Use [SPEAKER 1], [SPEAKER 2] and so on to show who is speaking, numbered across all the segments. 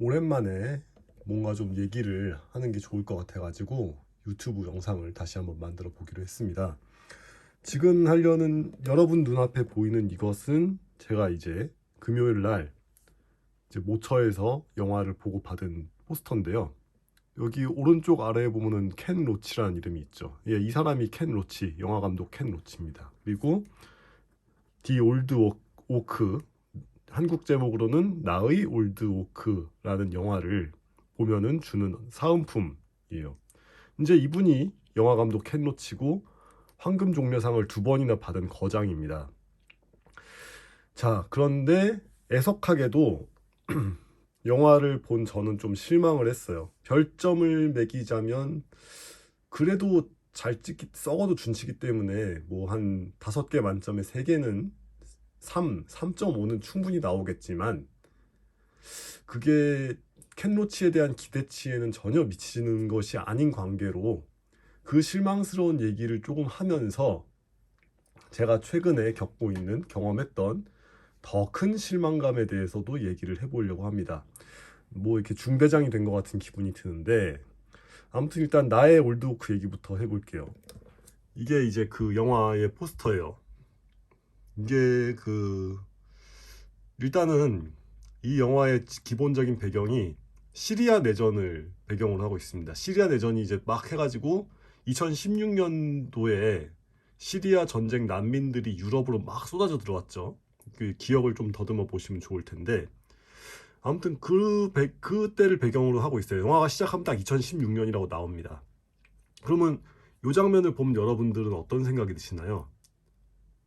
[SPEAKER 1] 오랜만에 뭔가 좀 얘기를 하는 게 좋을 것 같아가지고 유튜브 영상을 다시 한번 만들어 보기로 했습니다. 지금 하려는 여러분 눈앞에 보이는 이것은 제가 이제 금요일 날 이제 모처에서 영화를 보고 받은 포스터인데요. 여기 오른쪽 아래에 보면은 켄 로치라는 이름이 있죠. 예, 이 사람이 켄 로치, 영화 감독 켄 로치입니다. 그리고 디 올드 오크, 한국 제목으로는 나의 올드 오크라는 영화를 보면은 주는 사은품이에요. 이제 이분이 영화 감독 켄 로치고 황금 종려상을 2번이나 받은 거장입니다. 자, 그런데 애석하게도 영화를 본 저는 좀 실망을 했어요. 별점을 매기자면 그래도 잘 찍기, 썩어도 준치기 때문에 뭐 한 5개 만점에 3개는 3.5는 충분히 나오겠지만 그게 켄로치에 대한 기대치에는 전혀 미치는 것이 아닌 관계로 그 실망스러운 얘기를 조금 하면서 제가 최근에 겪고 있는 경험했던 더 큰 실망감에 대해서도 얘기를 해보려고 합니다. 뭐 이렇게 중대장이 된 것 같은 기분이 드는데 아무튼 일단 나의 올드오크 얘기부터 해볼게요. 이게 이제 그 영화의 포스터예요. 이게 일단은 이 영화의 기본적인 배경이 시리아 내전을 배경으로 하고 있습니다. 시리아 내전이 이제 막 해가지고 2016년도에 시리아 전쟁 난민들이 유럽으로 막 쏟아져 들어왔죠. 그 기억을 좀 더듬어 보시면 좋을 텐데 아무튼 그때를 배경으로 하고 있어요. 영화가 시작하면 딱 2016년이라고 나옵니다. 그러면 이 장면을 보면 여러분들은 어떤 생각이 드시나요?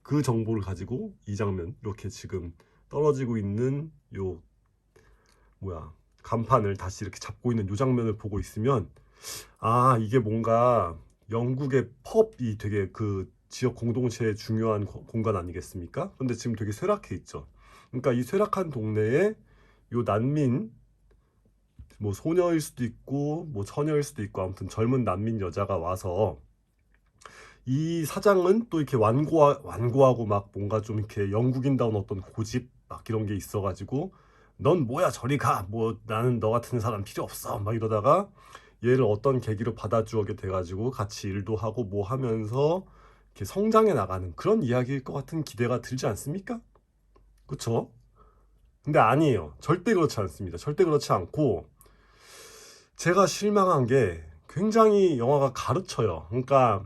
[SPEAKER 1] 그 정보를 가지고 이 장면 이렇게 지금 떨어지고 있는 요 뭐야 간판을 다시 이렇게 잡고 있는 요 장면을 보고 있으면 아 이게 뭔가 영국의 펍이 되게 그 지역 공동체의 중요한 공간 아니겠습니까? 근데 지금 되게 쇠락해 있죠. 그러니까 이 쇠락한 동네에 요 난민 뭐 소녀일 수도 있고 뭐 처녀일 수도 있고 아무튼 젊은 난민 여자가 와서 이 사장은 또 이렇게 완고하고 막 뭔가 좀 이렇게 영국인다운 어떤 고집 막 이런 게 있어가지고 넌 뭐야 저리 가 뭐 나는 너 같은 사람 필요 없어 막 이러다가 얘를 어떤 계기로 받아주게 돼가지고 같이 일도 하고 뭐 하면서 이렇게 성장해 나가는 그런 이야기일 것 같은 기대가 들지 않습니까? 그쵸? 근데 아니에요. 절대 그렇지 않습니다. 절대 그렇지 않고 제가 실망한 게 굉장히 영화가 가르쳐요. 그러니까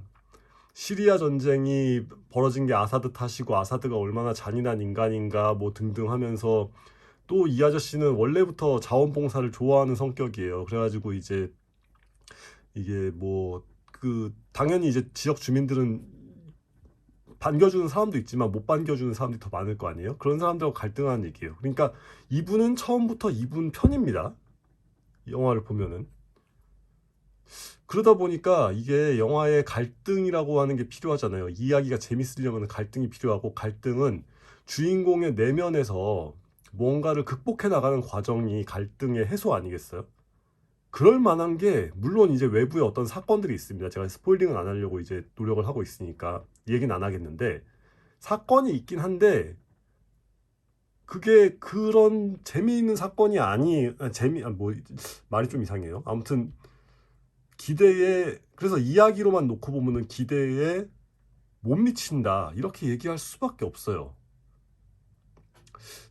[SPEAKER 1] 시리아 전쟁이 벌어진 게 아사드 탓이고 아사드가 얼마나 잔인한 인간인가 뭐 등등 하면서 또 이 아저씨는 원래부터 자원봉사를 좋아하는 성격이에요. 그래가지고 이제 이게 뭐 당연히 이제 지역 주민들은 반겨주는 사람도 있지만 못 반겨주는 사람들이 더 많을 거 아니에요. 그런 사람들하고 갈등하는 얘기예요. 그러니까 이분은 처음부터 이분 편입니다. 영화를 보면은. 그러다 보니까 이게 영화의 갈등이라고 하는 게 필요하잖아요. 이야기가 재밌으려면 갈등이 필요하고 갈등은 주인공의 내면에서 뭔가를 극복해 나가는 과정이 갈등의 해소 아니겠어요? 그럴 만한 게 물론 이제 외부에 어떤 사건들이 있습니다. 제가 스포일링은 안 하려고 이제 노력을 하고 있으니까 얘기는 안 하겠는데 사건이 있긴 한데 그게 그런 재미있는 사건이 뭐 말이 좀 이상해요. 아무튼 그래서 이야기로만 놓고 보면은 기대에 못 미친다 이렇게 얘기할 수밖에 없어요.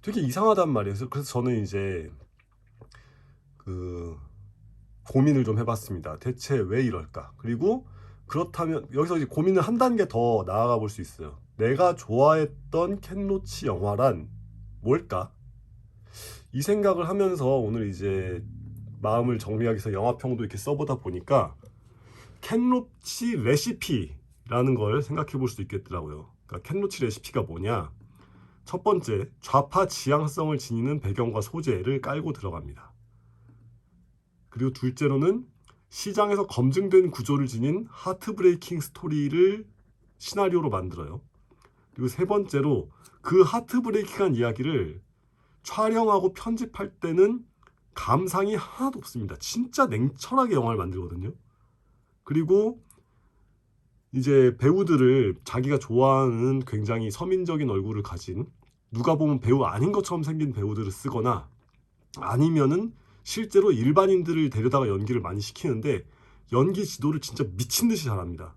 [SPEAKER 1] 되게 이상하단 말이에요. 그래서 저는 이제 그 고민을 좀 해봤습니다. 대체 왜 이럴까? 그리고 그렇다면 여기서 이제 고민을 한 단계 더 나아가 볼 수 있어요. 내가 좋아했던 켄 로치 영화란 뭘까? 이 생각을 하면서 오늘 이제 마음을 정리하기 위해서 영화평도 이렇게 써보다 보니까 켄 로치 레시피라는 걸 생각해 볼 수 있겠더라고요. 그러니까 켄 로치 레시피가 뭐냐? 첫 번째, 좌파 지향성을 지니는 배경과 소재를 깔고 들어갑니다. 그리고 둘째로는 시장에서 검증된 구조를 지닌 하트브레이킹 스토리를 시나리오로 만들어요. 그리고 세 번째로 그 하트브레이킹한 이야기를 촬영하고 편집할 때는 감상이 하나도 없습니다. 진짜 냉철하게 영화를 만들거든요. 그리고 이제 배우들을 자기가 좋아하는 굉장히 서민적인 얼굴을 가진 누가 보면 배우 아닌 것처럼 생긴 배우들을 쓰거나 아니면은 실제로 일반인들을 데려다가 연기를 많이 시키는데 연기 지도를 진짜 미친 듯이 잘합니다.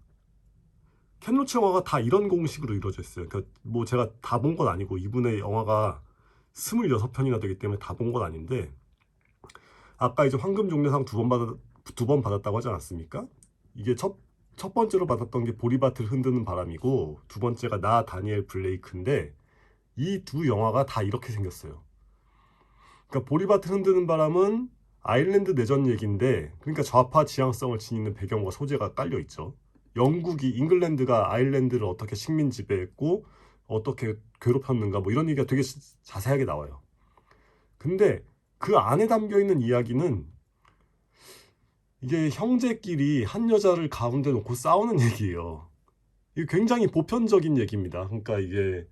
[SPEAKER 1] 켄 로치 영화가 다 이런 공식으로 이루어져 있어요. 그러니까 뭐 제가 다 본 건 아니고 이분의 영화가 26편이나 되기 때문에 다 본 건 아닌데, 아까 이제 황금종려상 두 번 받았다고 하지 않았습니까? 이게 첫 번째로 받았던 게 보리밭을 흔드는 바람이고, 두 번째가 나 다니엘 블레이크인데, 이 두 영화가 다 이렇게 생겼어요. 그러니까 보리밭을 흔드는 바람은 아일랜드 내전 얘기인데, 그러니까 좌파 지향성을 지니는 배경과 소재가 깔려 있죠. 잉글랜드가 아일랜드를 어떻게 식민 지배했고 어떻게 괴롭혔는가 뭐 이런 얘기가 되게 자세하게 나와요. 근데 그 안에 담겨 있는 이야기는 이게 형제끼리 한 여자를 가운데 놓고 싸우는 얘기예요. 이게 굉장히 보편적인 얘기입니다. 그러니까 이게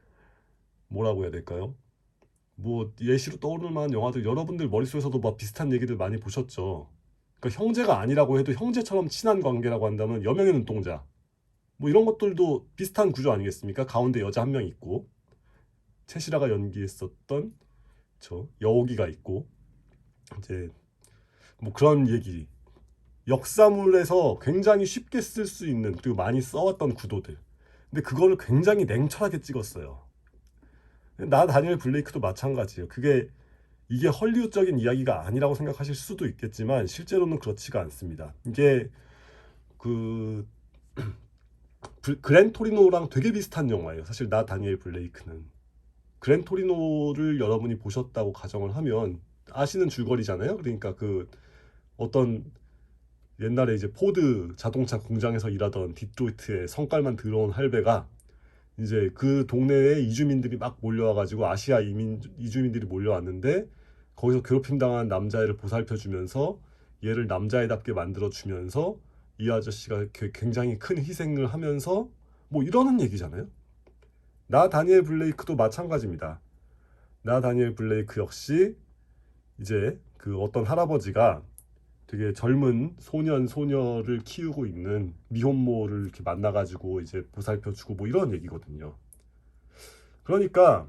[SPEAKER 1] 뭐라고 해야 될까요? 뭐 예시로 떠오를 만한 영화들 여러분들 머릿속에서도 막 비슷한 얘기들 많이 보셨죠. 그러니까 형제가 아니라고 해도 형제처럼 친한 관계라고 한다면 여명의 눈동자, 뭐 이런 것들도 비슷한 구조 아니겠습니까? 가운데 여자 한 명 있고 채시라가 연기했었던 저 여옥이가 있고, 이제 뭐 그런 얘기, 역사물에서 굉장히 쉽게 쓸 수 있는 그리고 많이 써왔던 구도들. 근데 그거를 굉장히 냉철하게 찍었어요. 나 다니엘 블레이크도 마찬가지예요. 이게 헐리우드적인 이야기가 아니라고 생각하실 수도 있겠지만 실제로는 그렇지가 않습니다. 이게 그 그랜 토리노랑 되게 비슷한 영화예요. 사실 나 다니엘 블레이크는 그랜 토리노를 여러분이 보셨다고 가정을 하면 아시는 줄거리잖아요. 그러니까 그 어떤 옛날에 이제 포드 자동차 공장에서 일하던 디트로이트에 성깔만 들어온 할배가 이제 그 동네에 이주민들이 막 몰려와가지고 아시아 이주민들이 몰려왔는데 거기서 괴롭힘 당한 남자애를 보살펴주면서 얘를 남자애답게 만들어주면서 이 아저씨가 굉장히 큰 희생을 하면서 뭐 이러는 얘기잖아요. 나 다니엘 블레이크도 마찬가지입니다. 나 다니엘 블레이크 역시 이제 그 어떤 할아버지가 되게 젊은 소녀를 키우고 있는 미혼모를 이렇게 만나가지고 이제 보살펴주고 뭐 이런 얘기거든요. 그러니까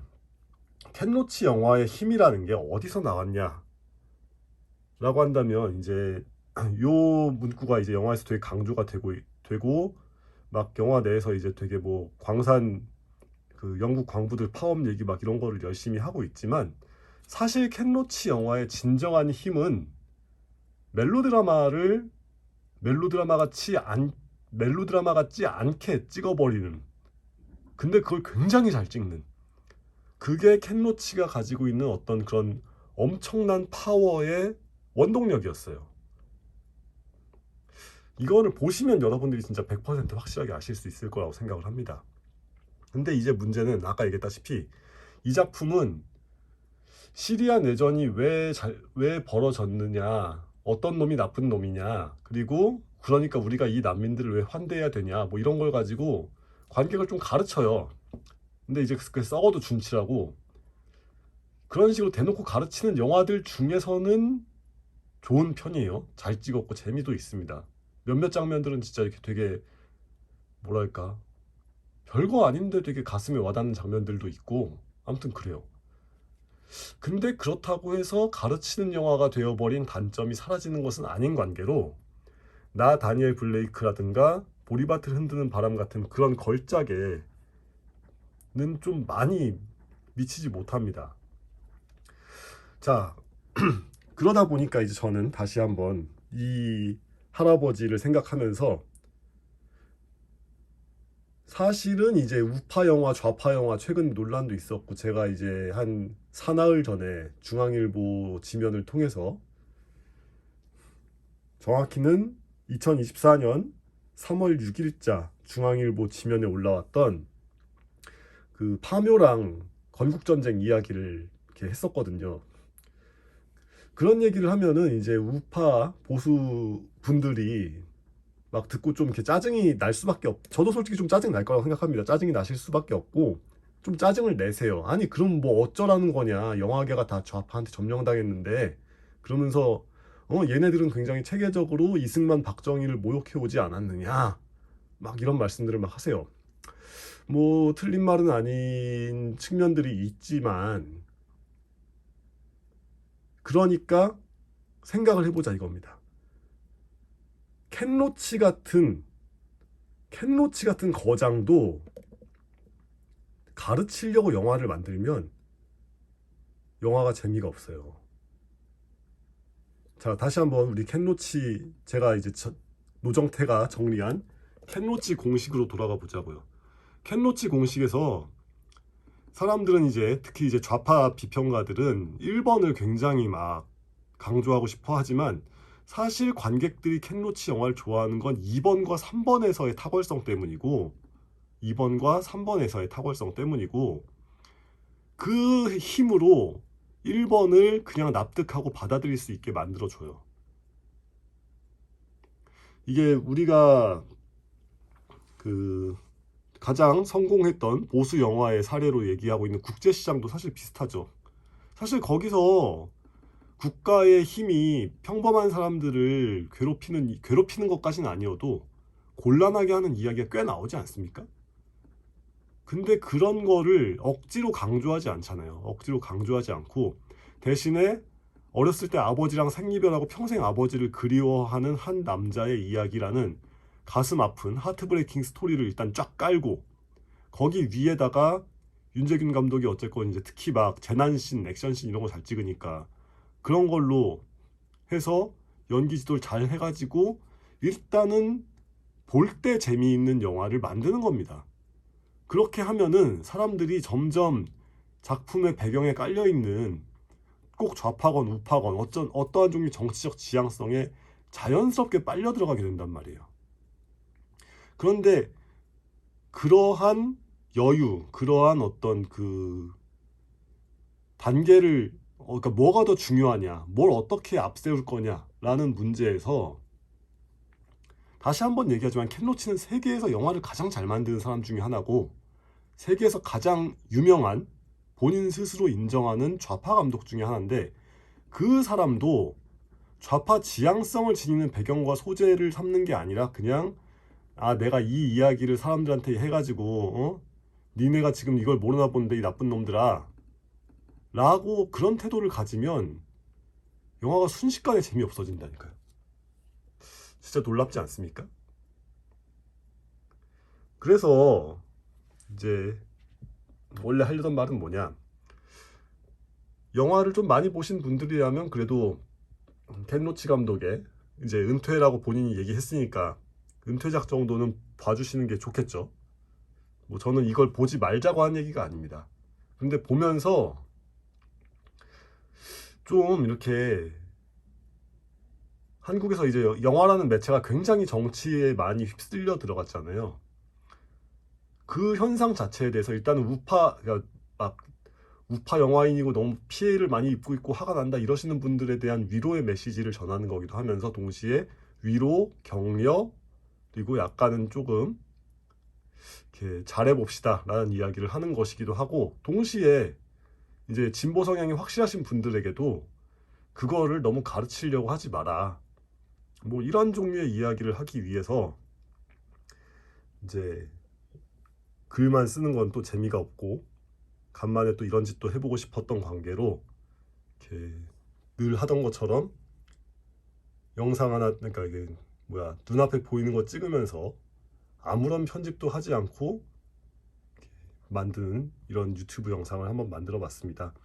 [SPEAKER 1] 켄 로치 영화의 힘이라는 게 어디서 나왔냐 라고 한다면 이제 요 문구가 이제 영화에서 되게 강조가 되고 막 영화 내에서 이제 되게 뭐 광산 그 영국 광부들 파업 얘기 막 이런 거를 열심히 하고 있지만, 사실 켄 로치 영화의 진정한 힘은 멜로드라마 같지 않게 찍어버리는, 근데 그걸 굉장히 잘 찍는, 그게 켄 로치가 가지고 있는 어떤 그런 엄청난 파워의 원동력이었어요. 이거를 보시면 여러분들이 진짜 100% 확실하게 아실 수 있을 거라고 생각을 합니다. 근데 이제 문제는 아까 얘기했다시피 이 작품은 시리아 내전이 왜 벌어졌느냐, 어떤 놈이 나쁜 놈이냐, 그리고 그러니까 우리가 이 난민들을 왜 환대해야 되냐, 뭐 이런 걸 가지고 관객을 좀 가르쳐요. 근데 이제 그 썩어도 준치라고 그런 식으로 대놓고 가르치는 영화들 중에서는 좋은 편이에요. 잘 찍었고 재미도 있습니다. 몇몇 장면들은 진짜 이렇게 되게 뭐랄까 별거 아닌데 되게 가슴에 와닿는 장면들도 있고, 아무튼 그래요. 근데 그렇다고 해서 가르치는 영화가 되어버린 단점이 사라지는 것은 아닌 관계로 나 다니엘 블레이크라든가 보리밭을 흔드는 바람 같은 그런 걸작에는 좀 많이 미치지 못합니다. 자, 그러다 보니까 이제 저는 다시 한번 이 할아버지를 생각하면서, 사실은 이제 우파 영화, 좌파 영화 최근 논란도 있었고, 제가 이제 한 사나흘 전에 중앙일보 지면을 통해서, 정확히는 2024년 3월 6일자 중앙일보 지면에 올라왔던 그 파묘랑 건국전쟁 이야기를 이렇게 했었거든요. 그런 얘기를 하면은 이제 우파 보수 분들이 막 듣고 좀 이렇게 짜증이 날 수밖에 저도 솔직히 좀 짜증 날 거라고 생각합니다. 짜증이 나실 수밖에 없고 좀 짜증을 내세요. 아니 그럼 뭐 어쩌라는 거냐, 영화계가 다 좌파한테 점령당했는데, 그러면서 얘네들은 굉장히 체계적으로 이승만 박정희를 모욕해 오지 않았느냐, 막 이런 말씀들을 막 하세요. 뭐 틀린 말은 아닌 측면들이 있지만, 그러니까 생각을 해보자 이겁니다. 켄로치 같은 거장도 가르치려고 영화를 만들면 영화가 재미가 없어요. 자, 다시 한번 우리 켄로치, 제가 이제 노정태가 정리한 켄로치 공식으로 돌아가 보자고요. 켄로치 공식에서 사람들은 이제 특히 이제 좌파 비평가들은 1번을 굉장히 막 강조하고 싶어 하지만 사실 관객들이 켄로치 영화를 좋아하는 건 2번과 3번에서의 탁월성 때문이고 그 힘으로 1번을 그냥 납득하고 받아들일 수 있게 만들어줘요. 이게 우리가 그 가장 성공했던 보수 영화의 사례로 얘기하고 있는 국제시장도 사실 비슷하죠. 사실 거기서 국가의 힘이 평범한 사람들을 괴롭히는 것까지는 아니어도 곤란하게 하는 이야기가 꽤 나오지 않습니까? 근데 그런 거를 억지로 강조하지 않잖아요. 억지로 강조하지 않고 대신에 어렸을 때 아버지랑 생이별하고 평생 아버지를 그리워하는 한 남자의 이야기라는 가슴 아픈 하트브레이킹 스토리를 일단 쫙 깔고 거기 위에다가 윤재균 감독이 어쨌건 이제 특히 막 재난씬, 액션씬 이런 거 잘 찍으니까 그런 걸로 해서 연기 지도를 잘 해가지고 일단은 볼 때 재미있는 영화를 만드는 겁니다. 그렇게 하면은 사람들이 점점 작품의 배경에 깔려있는 꼭 좌파건 우파건 어떠한 종류 정치적 지향성에 자연스럽게 빨려 들어가게 된단 말이에요. 그런데 그러한 여유, 그러한 어떤 그 단계를 그러니까 뭐가 더 중요하냐, 뭘 어떻게 앞세울 거냐라는 문제에서 다시 한번 얘기하지만 켄 로치는 세계에서 영화를 가장 잘 만드는 사람 중에 하나고 세계에서 가장 유명한 본인 스스로 인정하는 좌파 감독 중에 하나인데 그 사람도 좌파 지향성을 지니는 배경과 소재를 삼는 게 아니라 그냥 내가 이 이야기를 사람들한테 해가지고 니네가 지금 이걸 모르나 본데 이 나쁜 놈들아 라고 그런 태도를 가지면 영화가 순식간에 재미없어진다니까요. 진짜 놀랍지 않습니까? 그래서 이제 원래 하려던 말은 뭐냐, 영화를 좀 많이 보신 분들이라면 그래도 켄 로치 감독의 이제 은퇴라고 본인이 얘기했으니까 은퇴작 정도는 봐주시는 게 좋겠죠. 뭐 저는 이걸 보지 말자고 한 얘기가 아닙니다. 근데 보면서 좀 이렇게 한국에서 이제 영화라는 매체가 굉장히 정치에 많이 휩쓸려 들어갔잖아요. 그 현상 자체에 대해서 일단은 그러니까 막 우파 영화인이고 너무 피해를 많이 입고 있고 화가 난다 이러시는 분들에 대한 위로의 메시지를 전하는 거기도 하면서 동시에 위로, 격려, 그리고 약간은 조금 이렇게 잘해봅시다 라는 이야기를 하는 것이기도 하고 동시에 이제 진보 성향이 확실하신 분들에게도 그거를 너무 가르치려고 하지 마라. 뭐 이런 종류의 이야기를 하기 위해서 이제 글만 쓰는 건 또 재미가 없고 간만에 또 이런 짓도 해보고 싶었던 관계로 이렇게 늘 하던 것처럼 영상 하나 그러니까 이게 눈앞에 보이는 거 찍으면서 아무런 편집도 하지 않고 만드는 이런 유튜브 영상을 한번 만들어 봤습니다.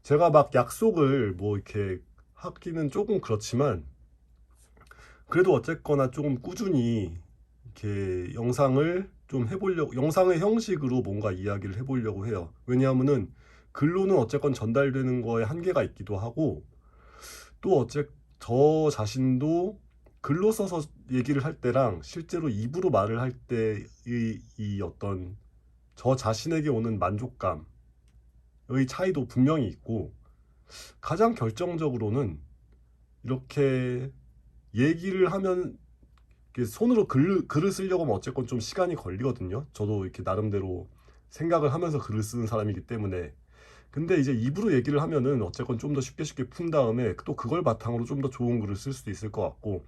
[SPEAKER 1] 제가 막 약속을 뭐 이렇게 하기는 조금 그렇지만 그래도 어쨌거나 조금 꾸준히 이렇게 영상을 좀 해보려고 영상의 형식으로 뭔가 이야기를 해보려고 해요. 왜냐하면은 글로는 어쨌건 전달되는 거에 한계가 있기도 하고 또 저 자신도 글로 써서 얘기를 할 때랑 실제로 입으로 말을 할 때의 이 어떤 저 자신에게 오는 만족감의 차이도 분명히 있고 가장 결정적으로는 이렇게 얘기를 하면 손으로 글을 쓰려고 하면 어쨌건 좀 시간이 걸리거든요. 저도 이렇게 나름대로 생각을 하면서 글을 쓰는 사람이기 때문에. 근데 이제 입으로 얘기를 하면은 어쨌건 좀 더 쉽게 푼 다음에 또 그걸 바탕으로 좀 더 좋은 글을 쓸 수도 있을 것 같고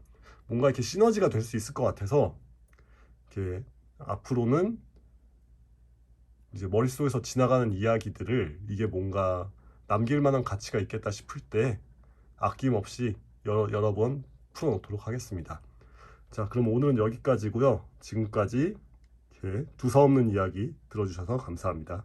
[SPEAKER 1] 뭔가 이렇게 시너지가 될 수 있을 것 같아서 이렇게 앞으로는 이제 머릿속에서 지나가는 이야기들을 이게 뭔가 남길 만한 가치가 있겠다 싶을 때 아낌없이 여러 번 풀어놓도록 하겠습니다. 자, 그럼 오늘은 여기까지고요. 지금까지 두서없는 이야기 들어주셔서 감사합니다.